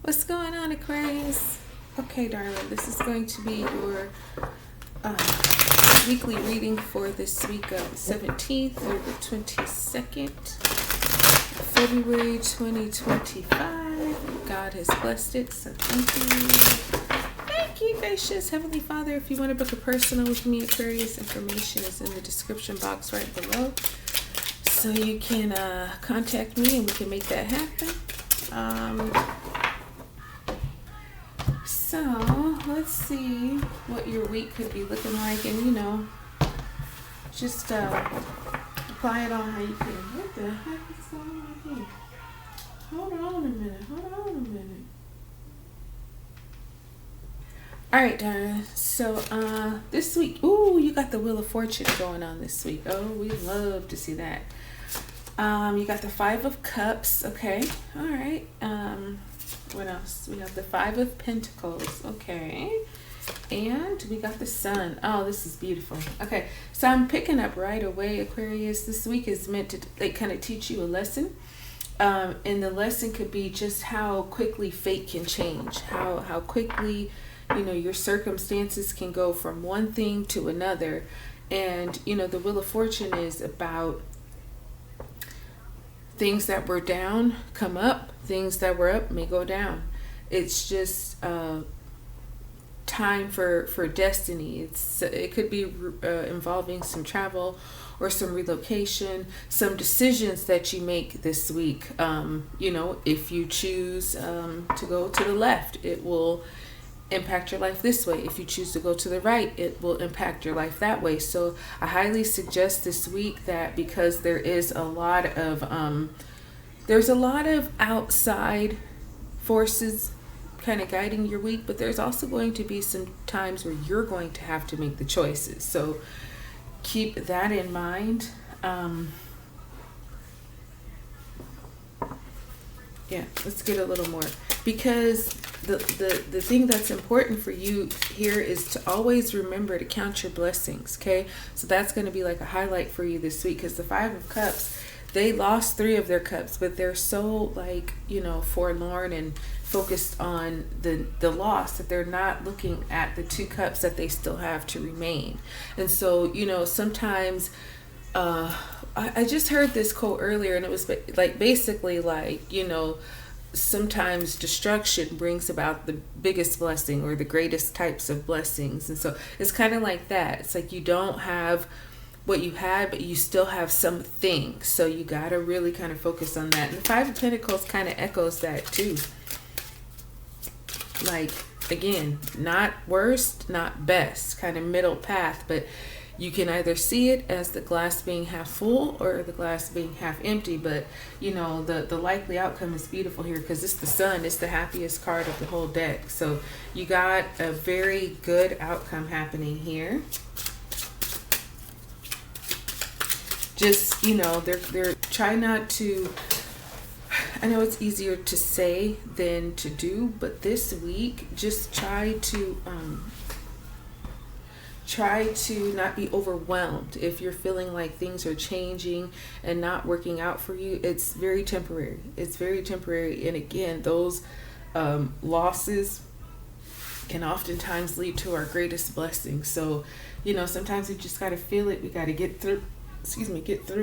What's going on, Aquarius? Okay, darling, this is going to be your weekly reading for this week of 17th through the 22nd, February 2025. God has blessed it, so thank you. Thank you, gracious Heavenly Father. If you want to book a personal with me, Aquarius, information is in the description box right below. So you can contact me and we can make that happen. So let's see what your week could be looking like, and just apply it on how you can. What the heck is going on here? Hold on a minute. All right, darling. So this week, ooh, you got the Wheel of Fortune going on this week. Oh, we love to see that. You got the Five of Cups. Okay. All right. What else? We have the Five of Pentacles. Okay. And we got the Sun. Oh, this is beautiful. Okay. So I'm picking up right away, Aquarius. This week is meant to kind of teach you a lesson. And the lesson could be just how quickly fate can change. How quickly, your circumstances can go from one thing to another. And, the Wheel of Fortune is about things that were down come up, things that were up may go down. It's just time for destiny. It could be involving some travel or some relocation, some decisions that you make this week. If you choose to go to the left, it will impact your life this way. If you choose to go to the right, it will impact your life that way. So I highly suggest this week that, because there's a lot of outside forces kind of guiding your week, but there's also going to be some times where you're going to have to make the choices. So keep that in mind. Yeah, let's get a little more, because the thing that's important for you here is to always remember to count your blessings. Okay, so that's going to be like a highlight for you this week, because the Five of Cups, they lost 3 of their cups, but they're so forlorn and focused on the loss that they're not looking at the 2 cups that they still have to remain. And so sometimes I just heard this quote earlier, and it was basically sometimes destruction brings about the biggest blessing or the greatest types of blessings. And so it's kind of like that. It's like you don't have what you had, but you still have something. So you got to really kind of focus on that. And the Five of Pentacles kind of echoes that too. Again, not worst, not best, kind of middle path, but you can either see it as the glass being half full or the glass being half empty. But the likely outcome is beautiful here, because it's the Sun. It's the happiest card of the whole deck. So you got a very good outcome happening here. Just they're trying not to, I know it's easier to say than to do, but this week just try to not be overwhelmed. If you're feeling like things are changing and not working out for you, it's very temporary. And again, those losses can oftentimes lead to our greatest blessing. So sometimes we just got to feel it. We got to get through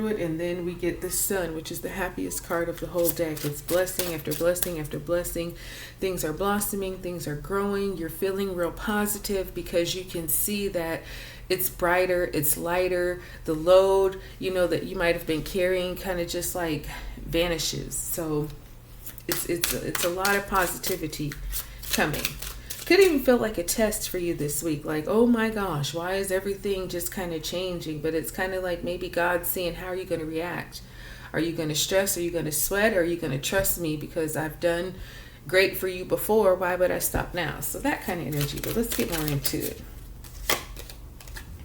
it, and then we get the Sun, which is the happiest card of the whole deck. It's blessing after blessing after blessing. Things are blossoming, things are growing. You're feeling real positive because you can see that it's brighter, it's lighter. The load, that you might have been carrying kind of just vanishes. So it's a lot of positivity coming. Could even feel like a test for you this week. Oh my gosh, why is everything just kind of changing? But it's kind of like maybe God's seeing, how are you going to react? Are you going to stress? Are you going to sweat? Or are you going to trust me because I've done great for you before? Why would I stop now? So that kind of energy. But let's get more into it.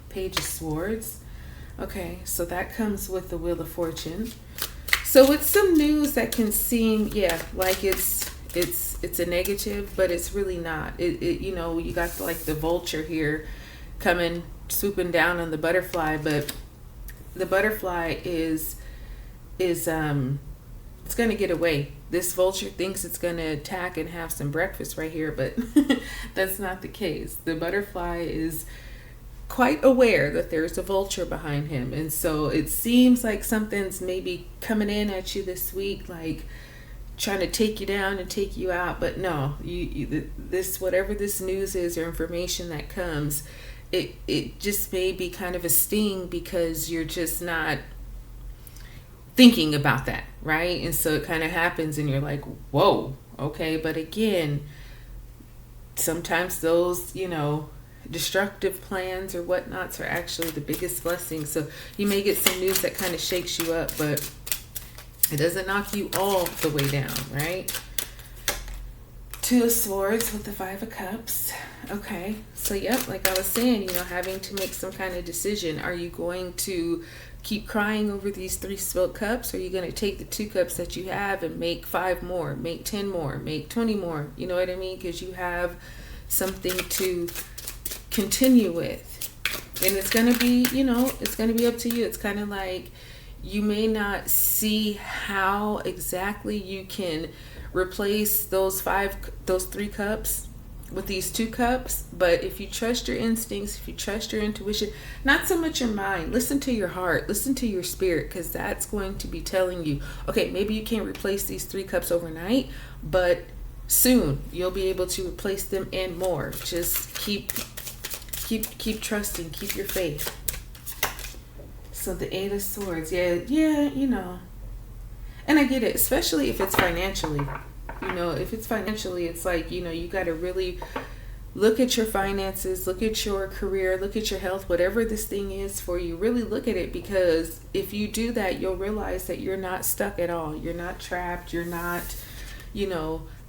Page of Swords. Okay, so that comes with the Wheel of Fortune. So it's some news that can seem, like it's a negative, but it's really not. You got the vulture here coming, swooping down on the butterfly, but the butterfly is it's going to get away. this vulture thinks it's going to attack and have some breakfast right here, but that's not the case. The butterfly is quite aware that there's a vulture behind him, and so it seems like something's maybe coming in at you this week, like trying to take you down and take you out. But no, this, whatever this news is or information that comes, it just may be kind of a sting because you're just not thinking about that, right? And so it kind of happens and you're like, whoa, okay. But again, sometimes those, destructive plans or whatnots are actually the biggest blessings. So you may get some news that kind of shakes you up, but it doesn't knock you all the way down, right? Two of Swords with the Five of Cups. Okay, so yep, like I was saying, having to make some kind of decision. Are you going to keep crying over these 3 spilled cups? Or are you going to take the 2 cups that you have and make 5 more, make 10 more, make 20 more? You know what I mean? Because you have something to continue with. And it's going to be, it's going to be up to you. It's kind of like you may not see how exactly you can replace those 3 cups with these 2 cups, but if you trust your instincts, if you trust your intuition, not so much your mind, listen to your heart, listen to your spirit, because that's going to be telling you, okay, maybe you can't replace these 3 cups overnight, but soon you'll be able to replace them and more. Just keep trusting, keep your faith. So the 8 of Swords, yeah, and I get it, especially if it's financially. If it's financially, it's like, you got to really look at your finances, look at your career, look at your health, whatever this thing is for you, really look at it, because if you do that, you'll realize that you're not stuck at all. You're not trapped. You're not,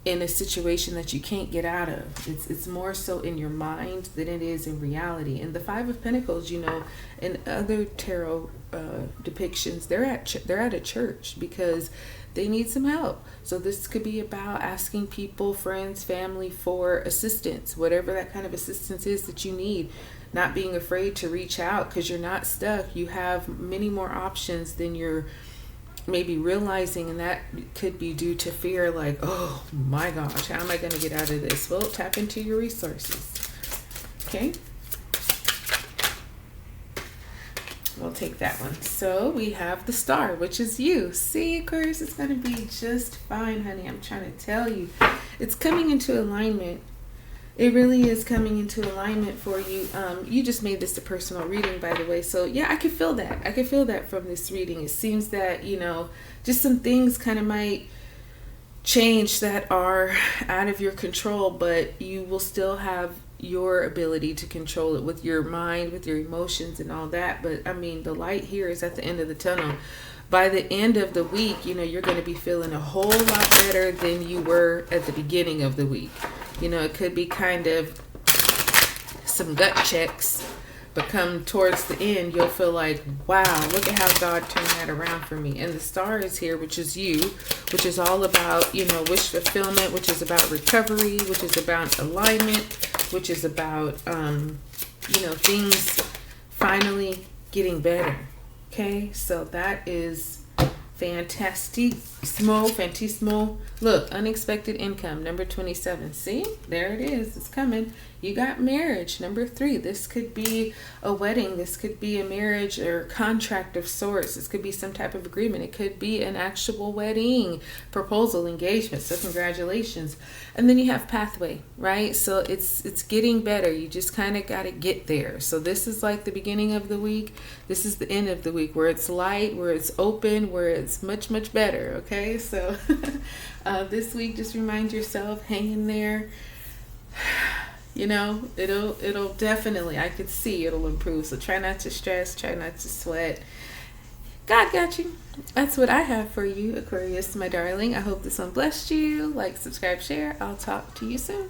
in a situation that you can't get out of. It's more so in your mind than it is in reality. And the 5 of Pentacles, in other tarot depictions, they're at a church because they need some help. So this could be about asking people, friends, family, for assistance, whatever that kind of assistance is that you need. Not being afraid to reach out because you're not stuck. You have many more options than you're maybe realizing, and that could be due to fear, like, oh my gosh, how am I going to get out of this? Well, tap into your resources. Okay, we'll take that one. So we have the Star, which is you. See, Aquarius, it's going to be just fine, honey. I'm trying to tell you, it's coming into alignment. It really is coming into alignment for you. You just made this a personal reading, by the way. So yeah, I can feel that. I can feel that from this reading. It seems that, just some things kind of might change that are out of your control, but you will still have your ability to control it with your mind, with your emotions and all that. But I mean, the light here is at the end of the tunnel. By the end of the week, you're going to be feeling a whole lot better than you were at the beginning of the week. It could be kind of some gut checks, but come towards the end, you'll feel like, wow, look at how God turned that around for me. And the Star is here, which is you, which is all about, wish fulfillment, which is about recovery, which is about alignment, which is about, things finally getting better. Okay, so that is fantastismo. Look, unexpected income, number 27. See, there it is. It's coming. You got marriage, number 3. This could be a wedding. This could be a marriage or contract of sorts. This could be some type of agreement. It could be an actual wedding, proposal, engagement. So congratulations. And then you have pathway, right? So it's getting better. You just kind of got to get there. So this is like the beginning of the week. This is the end of the week, where it's light, where it's open, where it's much, much better. Okay, so this week, just remind yourself, hang in there. It'll definitely, I could see it'll improve. So try not to stress, try not to sweat. God got you. That's what I have for you, Aquarius, my darling. I hope this one blessed you. Like, subscribe, share. I'll talk to you soon.